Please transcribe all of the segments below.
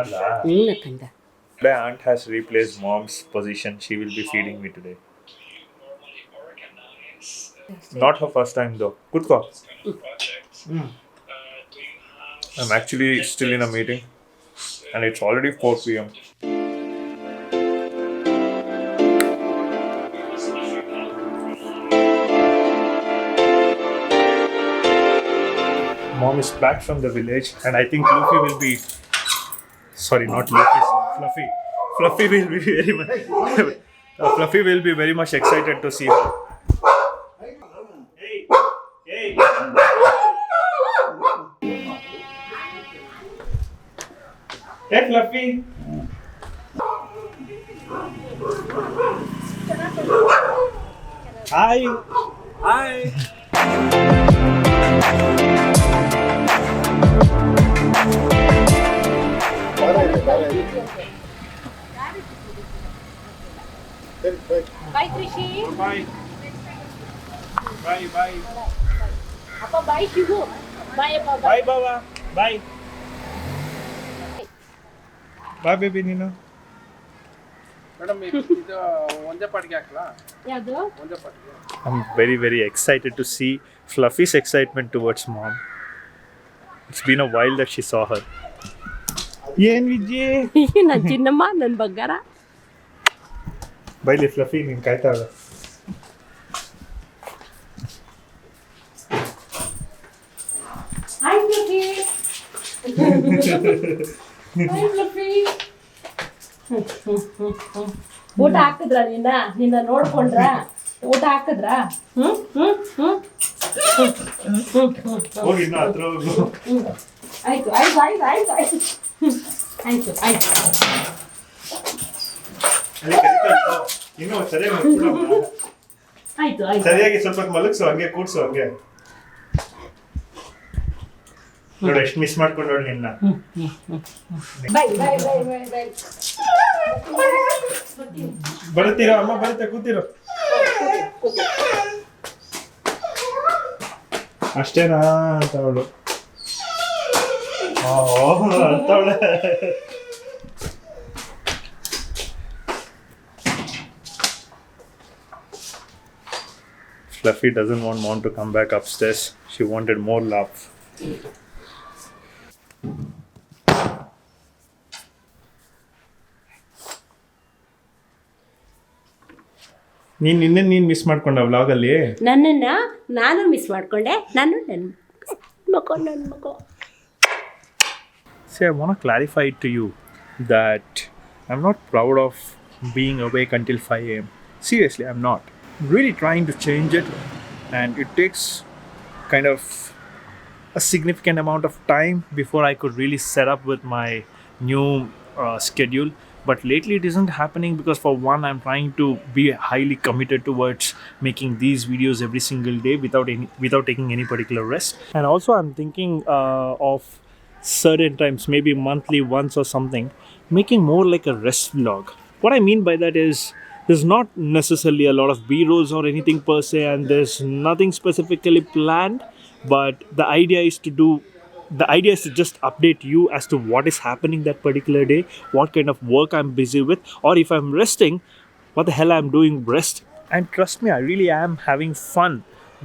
ಅಲ್ಲ ಕಂದ. today aunt has replaced mom's position. She will be feeding me today. Not her first time though. Kutko. I'm actually still in a meeting and it's already 4 p.m. Mom is back from the village and I think Luffy will be sorry, not Luffy, Fluffy. Fluffy will be very much Fluffy will be very much excited to see her. Hey, hey. Hey, Fluffy. Hi. Hi. ಬಾಯ್ ಕೃಷಿ. Bye. Bye. Bye. ಅಪ್ಪ ಬಾಯ್ ಶಿವು. ಬಾಯ್ ಅಪ್ಪ Bye, Baba. Bye. Bye, baby Nino. Madam ಇದು ಒಂದೇ ಪಾಟಿಗೆ ಹಾಕಲಾ? ಯಾವುದು? ಒಂದೇ ಪಾಟಿಗೆ. I'm very, very excited to see Fluffy's excitement towards mom. It's been a while that she saw her. ಏನ್ ವಿಜಯ್? ನನ್ನ ಚಿನ್ನಮ್ಮ, ನನ್ನ ಬಂಗಾರ. ಬೈಲಿ ಫ್ಲಫಿ ನೀನು ಕಾಯ್ತಾಳ. Hi Fluffy. Hi Fluffy. ಊಟ ಹಾಕಿದ್ರ ನಿನ್ನ ನೋಡ್ಕೊಂಡ್ರ? ಊಟ ಹಾಕಿದ್ರ? ಹೋಗಿ ಇನ್ನು ಹತ್ರ ಹೋಗು. ಆಯ್ತು ಆಯ್ತು ಆಯ್ತು ಆಯ್ತು ಆಯ್ತು ಆಯ್ತು ಆಯ್ತು. ಅಲ್ಲಿ ಕರೀತಾಳ. ಇನ್ನು ಸರಿಯಾಗಿ ಮಲ್ಕೊಳಮ್ಮ. ಆಯ್ತು ಆಯ್ತು. ಸರಿಯಾಗಿ ಸ್ವಲ್ಪ ಹೊತ್ತು ಮಲಗಿಸು, ಹಂಗೆ ಕೂಡ್ಸು ಹಂಗೆ. ನೋಡಿ ಎಷ್ಟು ಮಿಸ್ ಮಾಡ್ಕೊಂಡು ನೋಡಿ ನಿನ್ನ. Bye bye bye bye bye. ಬರುತ್ತೀರೋ ಅಮ್ಮ, ಬರುತ್ತೆ, ಕೂತಿರೋ. ಅಷ್ಟೇನಾ ಅಂತ ಅವಳು ಅಂತವಳೆ. Fluffy doesn't want mom to come back upstairs. She wanted more love. ನೀನು ಮಿಸ್ ಮಾಡ್ಕೊಂಡ ವ್ಲಾಗಲ್ಲಿ. ನನ್ನನ್ನು ನಾನು ಮಿಸ್ ಮಾಡಿಕೊಂಡೆ. ನನ್ನ ಮಗು. See, I want to clarify it to you that I'm not proud of being awake until 5 a.m. Seriously, I'm not. I'm really trying to change it, and it takes kind of a significant amount of time before I could really set up with my new schedule. But lately it isn't happening because for one, I'm trying to be highly committed towards making these videos every single day without taking any particular rest. And also I'm thinking of certain times, maybe monthly once or something, making more like a rest vlog. What I mean by that is there's not necessarily a lot of b-rolls or anything per se, and there's nothing specifically planned, but the idea is to just update you as to what is happening that particular day, what kind of work I'm busy with, or if I'm resting, what the hell I'm doing rest. And trust me, I really am having fun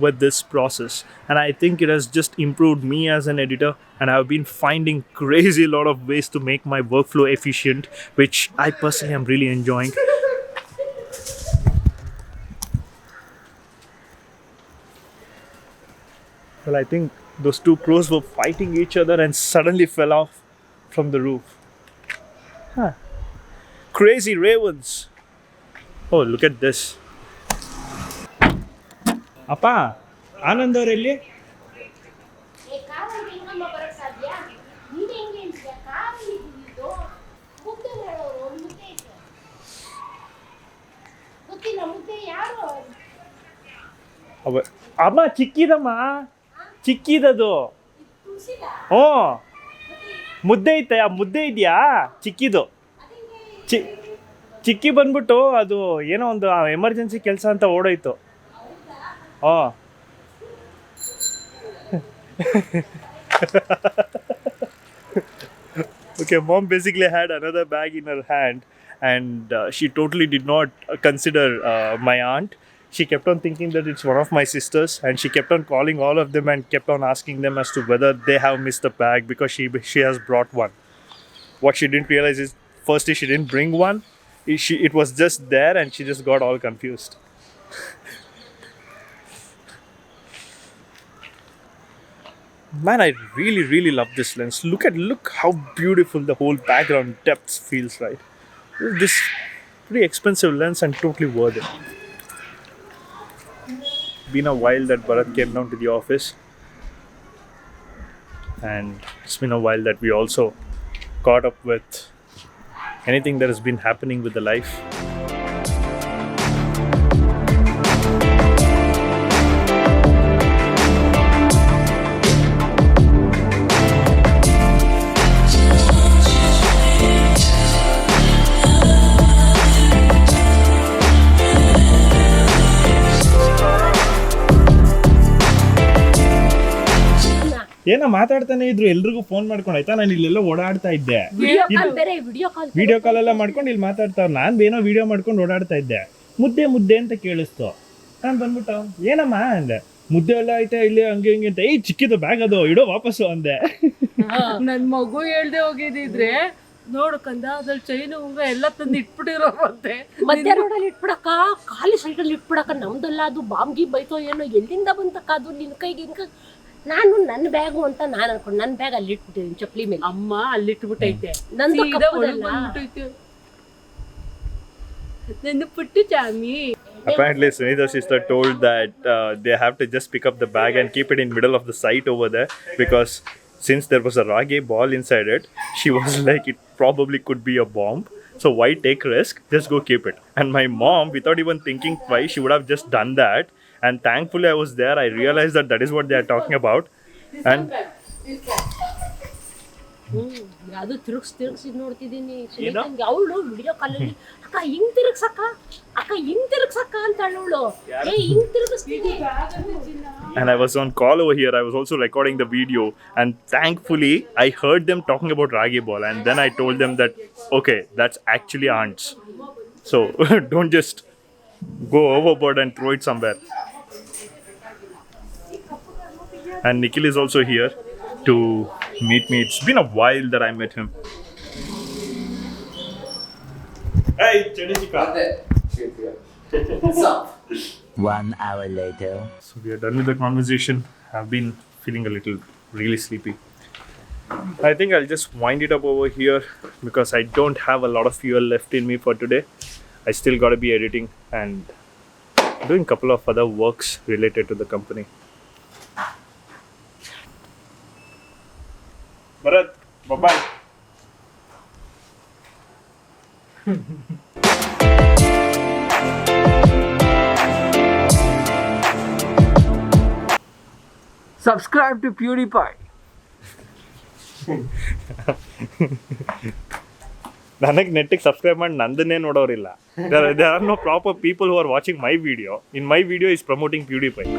with this process, and I think it has just improved me as an editor, and I've been finding crazy lot of ways to make my workflow efficient, which I personally am really enjoying. Well, I think those two crows were fighting each other and suddenly fell off from the roof. Huh. Crazy ravens. Oh, look at this. Appa, Anand ಅವರೆಲ್ಲಿ? ಅಮ್ಮ ಚಿಕ್ಕಿದಮ್ಮ, ಚಿಕ್ಕಿದದು. ಹ್ಞೂ, ಮುದ್ದೆ ಐತೆ, ಆ ಮುದ್ದೆ ಇದೆಯಾ ಚಿಕ್ಕಿದು. ಚಿಕ್ಕಿ ಬಂದ್ಬಿಟ್ಟು ಅದು ಏನೋ ಒಂದು ಎಮರ್ಜೆನ್ಸಿ ಕೆಲಸ ಅಂತ ಓಡೋಯ್ತು. ಹಾಂ. Okay, mom basically had another bag in her hand, and she totally did not consider my aunt. She kept on thinking that it's one of my sisters, and she kept on calling all of them and kept on asking them as to whether they have missed the bag because she has brought one. What she didn't realize is, firstly, she didn't bring one. It was just there, and she just got all confused. Man, I really love this lens. Look how beautiful the whole background depth feels, right? This pretty expensive lens and totally worth it. Been a while that Bharat came down to the office, and it's been a while that we also caught up with anything that has been happening with the life. ಏನೋ ಮಾತಾಡ್ತಾನೆ ಇದ್ರು, ಎಲ್ರಿಗೂ phone ಮಾಡ್ಕೊಂಡು ಆಯ್ತಾ. ನಾನು ಇಲ್ಲೆಲ್ಲ ಓಡಾಡ್ತಾ ಇದ್ದೆ, ವಿಡಿಯೋ ಕಾಲ್ ಎಲ್ಲ ಮಾಡ್ಕೊಂಡು ಇಲ್ಲಿ ಮಾತಾಡ್ತಾವ್. ನಾನು ಏನೋ ವಿಡಿಯೋ ಮಾಡ್ಕೊಂಡು ಓಡಾಡ್ತಾ ಇದ್ದೆ. ಮುದ್ದೆ ಅಂತ ಕೇಳಿಸ್ತು. ನಾನು ಬಂದ್ಬಿಟ್ಟು ಏನಮ್ಮ ಅಂದೆ. ಮುದ್ದೆ ಎಲ್ಲ ಐತೆ ಇಲ್ಲಿ ಹಂಗೆ ಹಿಂಗೆ ಅಂತ. ಚಿಕ್ಕಿದ ಬ್ಯಾಗ್ ಅದು, ಇಡೋ ವಾಪಸ್ಸು ಅಂದೆ. ನನ್ ಮಗು ಹೇಳ್ದೆ ಹೋಗಿದ್ರೆ ನೋಡು ಕಂದ, ಅದ್ರಲ್ಲಿ ಚೈನು ಉಂಗ್ರ ಎಲ್ಲ ತಂದು ಇಟ್ಬಿಟ್ಟಿರೋ ಮತ್ತೆ ಮಧ್ಯ ರೋಡಲ್ಲಿ ಇಟ್ಬಿಡಕ್ಕ, ಖಾಲಿ ಸೈಡಲ್ಲಿ ಇಟ್ಬಿಡಕ್ಕ. ನಮ್ದಲ್ಲ ಅದು ಬಾಂಬ್ಗಿ ಬೈತೋ ಏನೋ, ಎಲ್ಲಿಂದ ಬಂತಕ್ಕ ಅದು ನಿನ್ ಕೈಗೆ ಹಿಂಗ. ನಾನು ನನ್ನ ಬ್ಯಾಗು ಅಂತ ನಾನು ಅನ್ಕೊಂಡು ನನ್ನ ಬ್ಯಾಗ್ ಅಲ್ಲಿ ಇಟ್ಬಿಟ್ಟಿದ್ದೀನಿ ಚಪ್ಪಲಿ ಮೇಲೆ. ಅಮ್ಮ ಅಲ್ಲಿ ಇಟ್ಬಿಟ್ಟೈತೆ, ನಂದು ನನ್ನ ಪುಟ್ಟು shami. Apparently, Sunita's sister told that they have to just pick up the bag and keep it in middle of the site over there, because since there was a ragi ball inside it, she was like, it probably could be a bomb. So why take risk? Just go keep it. And my mom, without even thinking twice, she would have just done that. And thankfully I was there. I realized that is what they are talking about. And ಅದು ತಿರುಗಿಸಿ ನೋಡ್ತಿದ್ದೀನಿ. ಅವಳು video ಕಾಲಲ್ಲಿ ಅಕ್ಕ ಹಿಂಗ್ ತಿರುಗ್ಸಕ್ಕ ಅಂತ ಅವಳು ಹಿಂಗ್ ತಿರುಗಿಸ್ತೀನಿ. And I was on call over here. I was also recording the video, and thankfully I heard them talking about ragi ball, and then I told them that okay, that's actually ants. So don't just go overboard and throw it somewhere. And Nikhil is also here to meet me. It's been a while that I met him. Hey, Chenichika. What's up? 1 hour later. So we are done with the conversation. I've been feeling a little really sleepy. I think I'll just wind it up over here because I don't have a lot of fuel left in me for today. I still got to be editing and doing a couple of other works related to the company. Bharat, bye-bye. Subscribe to PewDiePie. ನನಗೆ ನೆಟ್ಟಿಗೆ subscribe ಮಾಡಿ ನಂದನ್ನೇ ನೋಡೋರಿಲ್ಲ. There are no proper people who are watching my video. In my video is promoting PewDiePie.